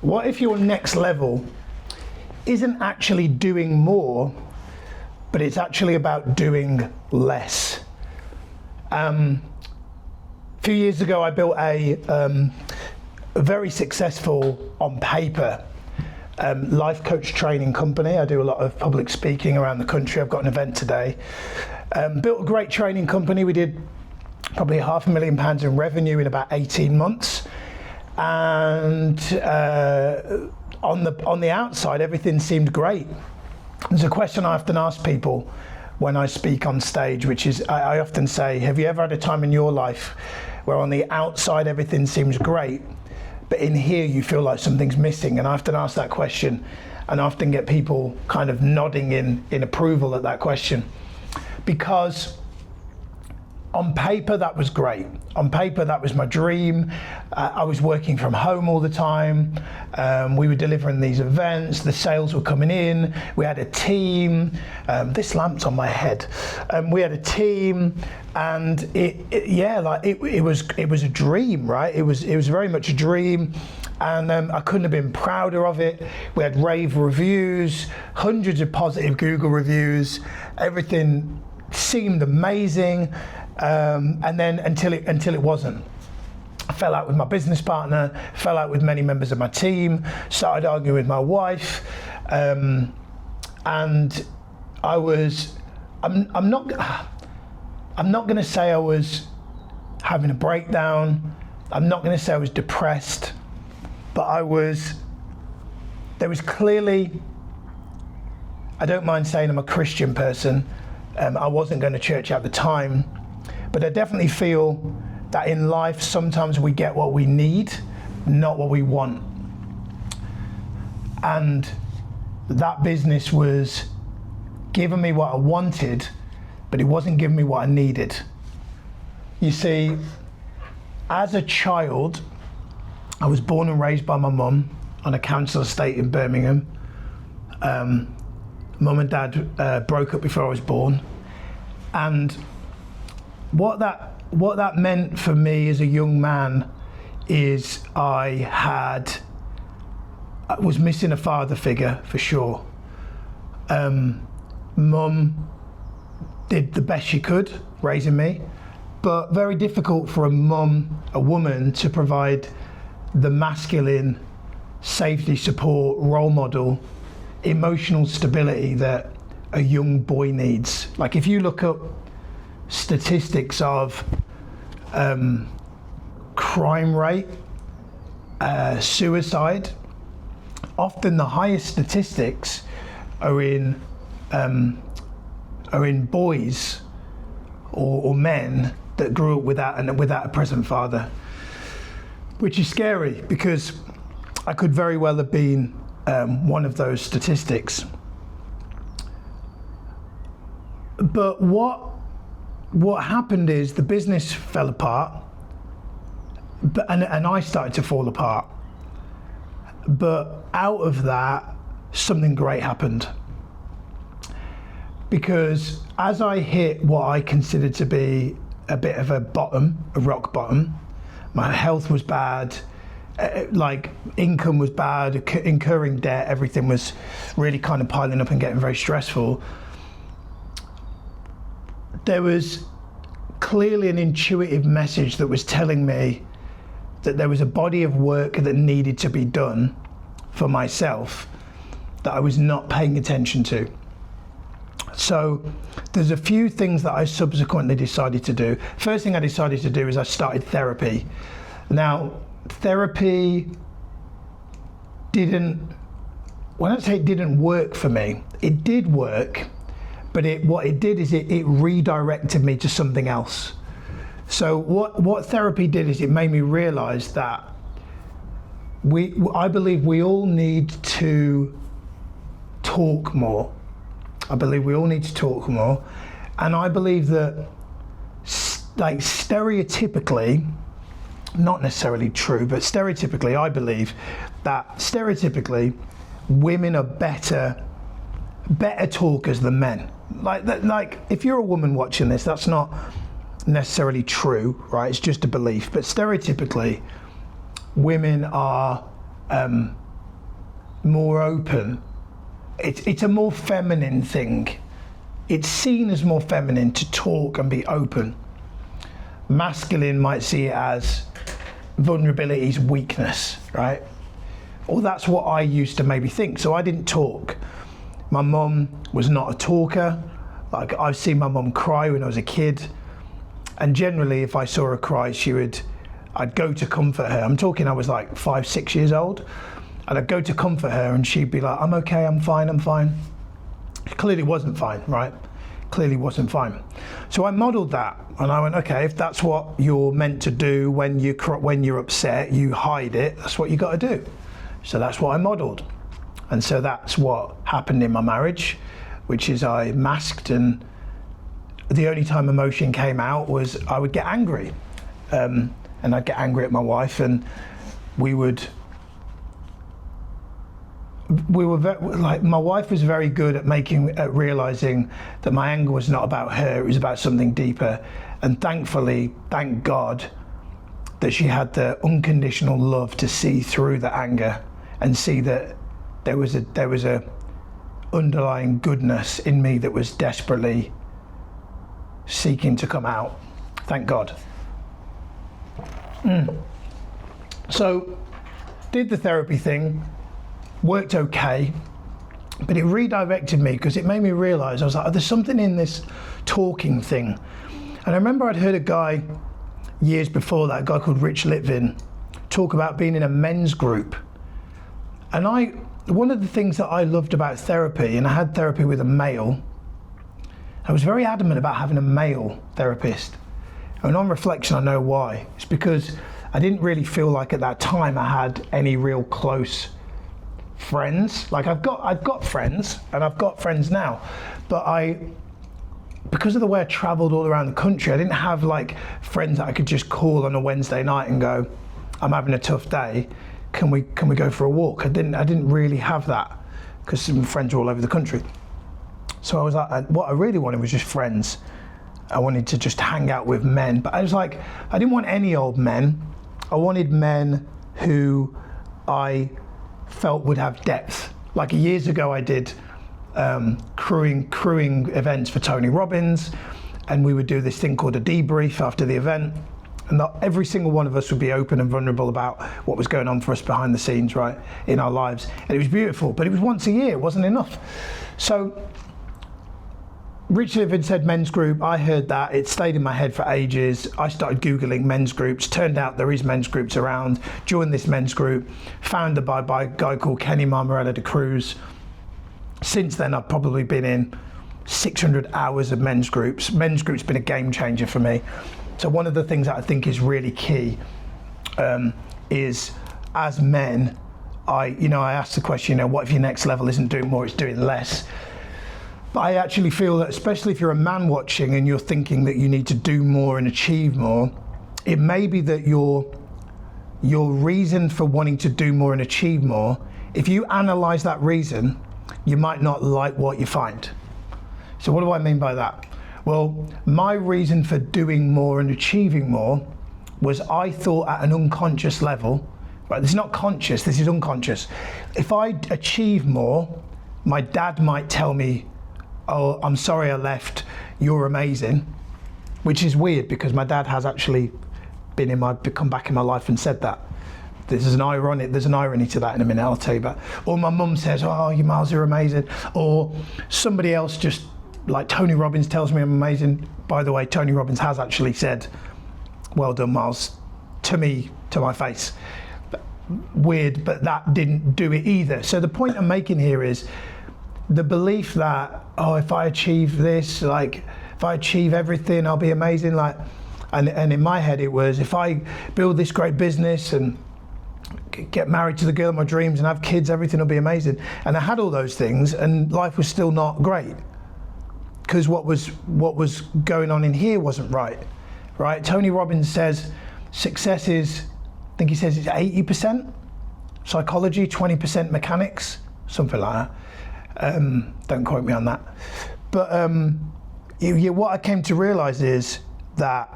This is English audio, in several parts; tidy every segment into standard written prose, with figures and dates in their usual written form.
What if your next level isn't actually doing more, but it's actually about doing less? A few years ago, I built a very successful, on paper, life coach training company. I do a lot of public speaking around the country. I've got an event today. Built a great training company. We did probably £500,000 in revenue in about 18 months. And on the outside, everything seemed great. There's a question I often ask people when I speak on stage, which is, I often say, have you ever had a time in your life where on the outside everything seems great, but in here you feel like something's missing? And I often ask that question, and I often get people kind of nodding in approval at that question. Because on paper, that was great. On paper, that was my dream. I was working from home all the time. We were delivering these events. The sales were coming in. We had a team. This lamp's on my head. We had a team, and it was a dream, right? It was very much a dream, and I couldn't have been prouder of it. We had rave reviews, hundreds of positive Google reviews. Everything seemed amazing. And then until it wasn't. I fell out with my business partner, fell out with many members of my team, started arguing with my wife, and I'm not going to say I was having a breakdown. I'm not going to say I was depressed, but there was clearly, I don't mind saying I'm a Christian person. I wasn't going to church at the time. But I definitely feel that in life, sometimes we get what we need, not what we want. And that business was giving me what I wanted, but it wasn't giving me what I needed. You see, as a child, I was born and raised by my mum on a council estate in Birmingham. Mum and dad broke up before I was born. And what that meant for me as a young man is I was missing a father figure for sure. Mum did the best she could raising me, but very difficult for a woman to provide the masculine safety, support, role model, emotional stability that a young boy needs. Like if you look up statistics of crime rate, suicide, often the highest statistics are in boys or men that grew up without a present father, which is scary because I could very well have been one of those statistics. But what happened is the business fell apart, and I started to fall apart. But out of that, something great happened. Because as I hit what I considered to be a bit of a rock bottom, my health was bad, like income was bad, incurring debt, everything was really kind of piling up and getting very stressful. There was clearly an intuitive message that was telling me that there was a body of work that needed to be done for myself that I was not paying attention to. So there's a few things that I subsequently decided to do. First thing I decided to do is I started therapy. Now, therapy when I say it didn't work for me, it did work, but what it did is it redirected me to something else. So what therapy did is it made me realize that I believe we all need to talk more. I believe we all need to talk more. And I believe that, like, stereotypically, not necessarily true, but stereotypically, I believe that stereotypically, women are better talkers than men. Like if you're a woman watching this, that's not necessarily true, right? It's just a belief. But stereotypically, women are more open. It's a more feminine thing. It's seen as more feminine to talk and be open. Masculine might see it as vulnerability is weakness, right? Or that's what I used to maybe think. So I didn't talk. My mum was not a talker. Like, I've seen my mum cry when I was a kid. And generally, if I saw her cry, I'd go to comfort her. I'm talking, I was like 5, 6 years old. And I'd go to comfort her and she'd be like, I'm okay, I'm fine. She clearly wasn't fine, right? Clearly wasn't fine. So I modeled that and I went, okay, if that's what you're meant to do when you're upset, you hide it, that's what you got to do. So that's what I modeled. And so that's what happened in my marriage, which is I masked, and the only time emotion came out was I would get angry. And I'd get angry at my wife, and we were my wife was very good at realizing that my anger was not about her, it was about something deeper. And thankfully, thank God, that she had the unconditional love to see through the anger and see that there was a underlying goodness in me that was desperately seeking to come out. Thank God. So did the therapy thing, worked okay, but it redirected me because it made me realize, I was like, oh, there's something in this talking thing. And I remember I'd heard a guy years before that, a guy called Rich Litvin, talk about being in a men's group. And one of the things that I loved about therapy, and I had therapy with a male, I was very adamant about having a male therapist. And on reflection, I know why. It's because I didn't really feel like at that time I had any real close friends. Like I've got friends, and I've got friends now, but because of the way I traveled all around the country, I didn't have like friends that I could just call on a Wednesday night and go, I'm having a tough day, can we go for a walk? I didn't really have that because some friends were all over the country. So I was like, what I really wanted was just friends. I wanted to just hang out with men, but I was like, I didn't want any old men. I wanted men who I felt would have depth. Like years ago I did crewing events for Tony Robbins, and we would do this thing called a debrief after the event, and every single one of us would be open and vulnerable about what was going on for us behind the scenes, right, in our lives. And it was beautiful, but it was once a year, it wasn't enough. So Rich Litvin said men's group. I heard that, it stayed in my head for ages. I started Googling men's groups, turned out there is men's groups around, joined this men's group, founded by a guy called Kenny Marmorella de Cruz. Since then, I've probably been in 600 hours of men's groups. Men's groups been a game changer for me. So one of the things that I think is really key is, as men, I asked the question, what if your next level isn't doing more, it's doing less? But I actually feel that, especially if you're a man watching and you're thinking that you need to do more and achieve more, it may be that your reason for wanting to do more and achieve more, if you analyze that reason, you might not like what you find. So what do I mean by that? Well, my reason for doing more and achieving more was I thought at an unconscious level, right, this is not conscious, this is unconscious. If I achieve more, my dad might tell me, oh, I'm sorry I left, you're amazing, which is weird because my dad has actually come back in my life and said that. There's an irony to that in a minute, I'll tell you about. Or my mum says, oh, you Miles, you're amazing. Or somebody else just, like Tony Robbins tells me I'm amazing. By the way, Tony Robbins has actually said, well done, Miles, to me, to my face. Weird, but that didn't do it either. So the point I'm making here is the belief that, oh, if I achieve this, like if I achieve everything, I'll be amazing. Like, and in my head it was, if I build this great business and get married to the girl of my dreams and have kids, everything will be amazing. And I had all those things and life was still not great because what was going on in here wasn't right. Tony Robbins says success is, I think he says it's 80% psychology, 20% mechanics, something like that. Don't quote me on that. But what I came to realize is that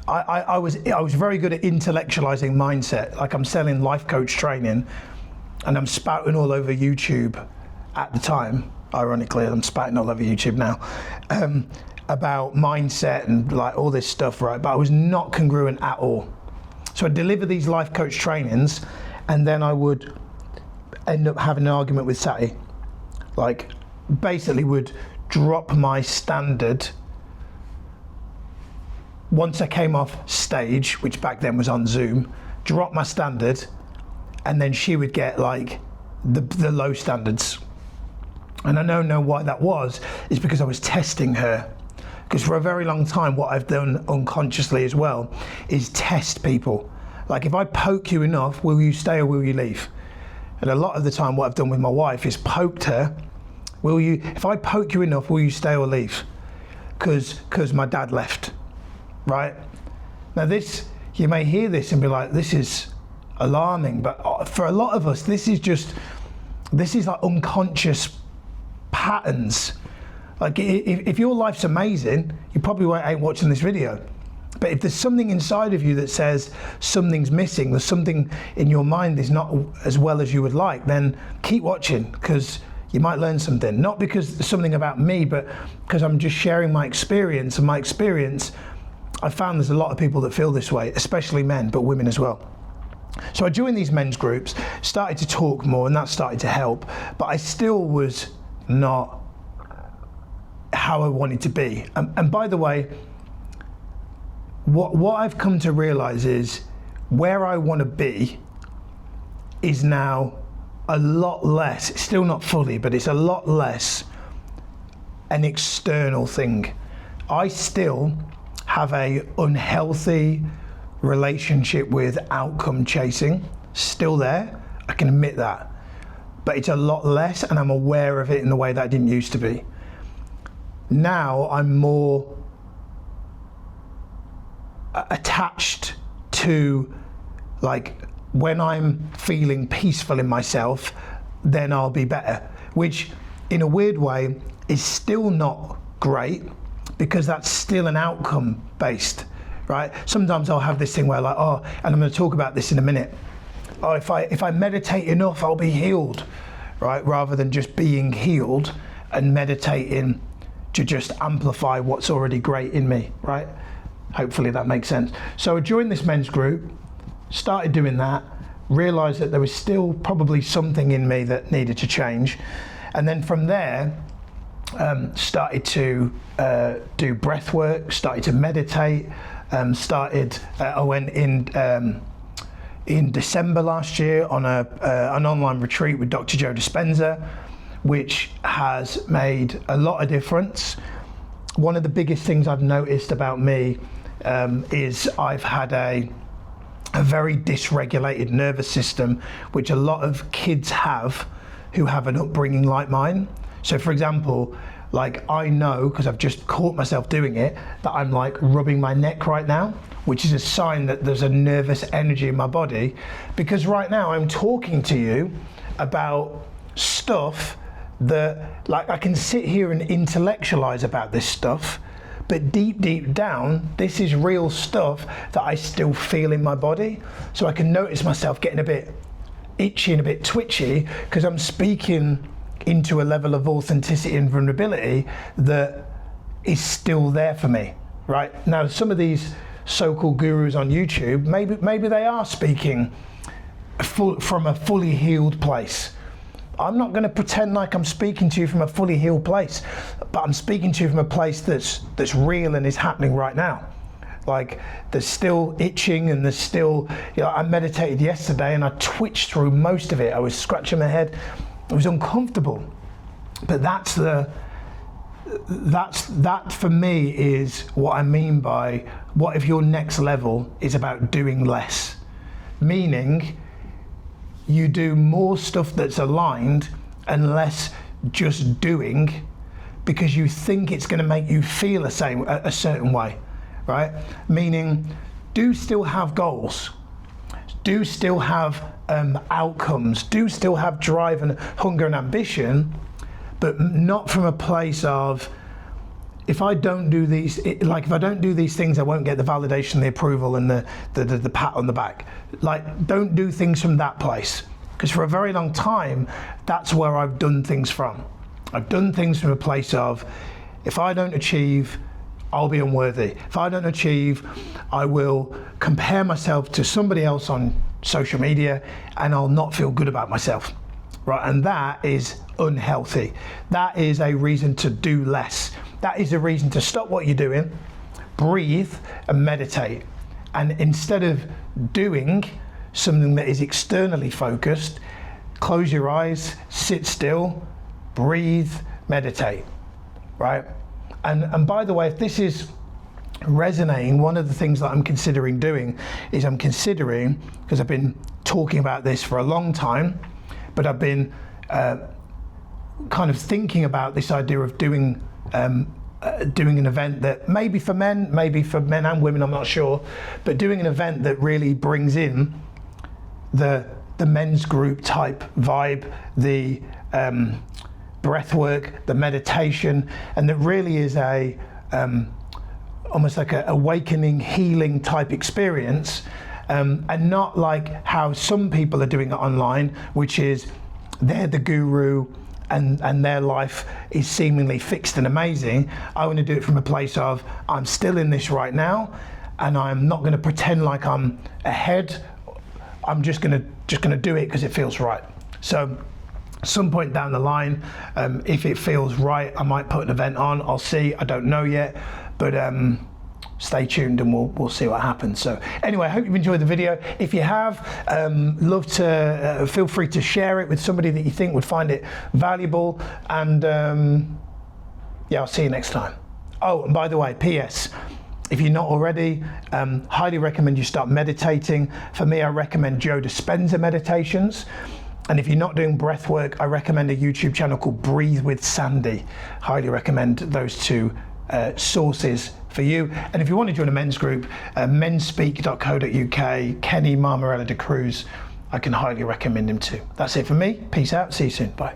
I was very good at intellectualizing mindset. Like I'm selling life coach training and I'm spouting all over YouTube at the time. Ironically, I'm spouting all over YouTube now about mindset and like all this stuff, right? But I was not congruent at all. So I'd deliver these life coach trainings and then I would end up having an argument with Sati. Like basically would drop my standard once I came off stage, which back then was on Zoom, drop my standard, and then she would get like the low standards. And I don't know why that was, is because I was testing her. Because for a very long time, what I've done unconsciously as well is test people. Like if I poke you enough, will you stay or will you leave? And a lot of the time what I've done with my wife is poked her, if I poke you enough, will you stay or leave? Because my dad left. Right? Now this, you may hear this and be like, this is alarming, but for a lot of us, this is like unconscious patterns. Like if your life's amazing, you probably ain't watching this video. But if there's something inside of you that says something's missing, there's something in your mind is not as well as you would like, then keep watching because you might learn something. Not because there's something about me, but because I'm just sharing my experience, and my experience, I found there's a lot of people that feel this way, especially men, but women as well. So I joined these men's groups, started to talk more, and that started to help, but I still was not how I wanted to be. And by the way, what I've come to realize is where I want to be is now a lot less, still not fully, but it's a lot less an external thing. I still have a unhealthy relationship with outcome chasing, still there, I can admit that, but it's a lot less and I'm aware of it in the way that I didn't used to be. Now I'm more attached to, like, when I'm feeling peaceful in myself, then I'll be better, which in a weird way is still not great, because that's still an outcome based, right? Sometimes I'll have this thing where like, oh, and I'm going to talk about this in a minute. Oh, if I meditate enough, I'll be healed, right? Rather than just being healed and meditating to just amplify what's already great in me, right? Hopefully that makes sense. So I joined this men's group, started doing that, realized that there was still probably something in me that needed to change. And then from there, started to do breath work, started to meditate, I went in December last year on an online retreat with Dr. Joe Dispenza, which has made a lot of difference. One of the biggest things I've noticed about me is I've had a very dysregulated nervous system, which a lot of kids have who have an upbringing like mine. So for example, like I know, because I've just caught myself doing it, that I'm like rubbing my neck right now, which is a sign that there's a nervous energy in my body, because right now I'm talking to you about stuff that, like, I can sit here and intellectualize about this stuff, but deep down, this is real stuff that I still feel in my body. So I can notice myself getting a bit itchy and a bit twitchy because I'm speaking into a level of authenticity and vulnerability that is still there for me, right? Now, some of these so-called gurus on YouTube, maybe they are speaking from a fully healed place. I'm not going to pretend like I'm speaking to you from a fully healed place, but I'm speaking to you from a place that's real and is happening right now. Like, there's still itching and there's still, I meditated yesterday and I twitched through most of it. I was scratching my head. It was uncomfortable. But that for me is what I mean by, what if your next level is about doing less? Meaning, you do more stuff that's aligned and less just doing because you think it's going to make you feel a certain way, right? Meaning, do still have goals, do still have outcomes, do still have drive and hunger and ambition, but not from a place of if I don't do these, if I don't do these things, I won't get the validation, the approval, and the pat on the back. Like, don't do things from that place. Because for a very long time, that's where I've done things from. I've done things from a place of, if I don't achieve, I'll be unworthy. If I don't achieve, I will compare myself to somebody else on social media and I'll not feel good about myself. Right, and that is unhealthy. That is a reason to do less. That is a reason to stop what you're doing, breathe and meditate. And instead of doing something that is externally focused, close your eyes, sit still, breathe, meditate, right? And by the way, if this is resonating, one of the things that I'm considering doing is because I've been talking about this for a long time, but I've been kind of thinking about this idea of doing an event that maybe for men and women, I'm not sure, but doing an event that really brings in the men's group type vibe, the breath work, the meditation, and that really is a almost like a awakening, healing type experience. And not like how some people are doing it online, which is they're the guru and their life is seemingly fixed and amazing. I want to do it from a place of, I'm still in this right now, and I'm not going to pretend like I'm ahead. I'm just going to do it because it feels right. So some point down the line, if it feels right, I might put an event on. I'll see. I don't know yet, but stay tuned and we'll see what happens. So anyway, I hope you've enjoyed the video. If you have, love to feel free to share it with somebody that you think would find it valuable. And yeah, I'll see you next time. Oh, and by the way, PS, if you're not already, highly recommend you start meditating. For me, I recommend Joe Dispenza meditations. And if you're not doing breath work, I recommend a YouTube channel called Breathe with Sandy. Highly recommend those two sources for you. And if you want to join a men's group, menspeak.co.uk, Kenny Marmarella de Cruz, I can highly recommend him too. That's it for me. Peace out. See you soon. Bye.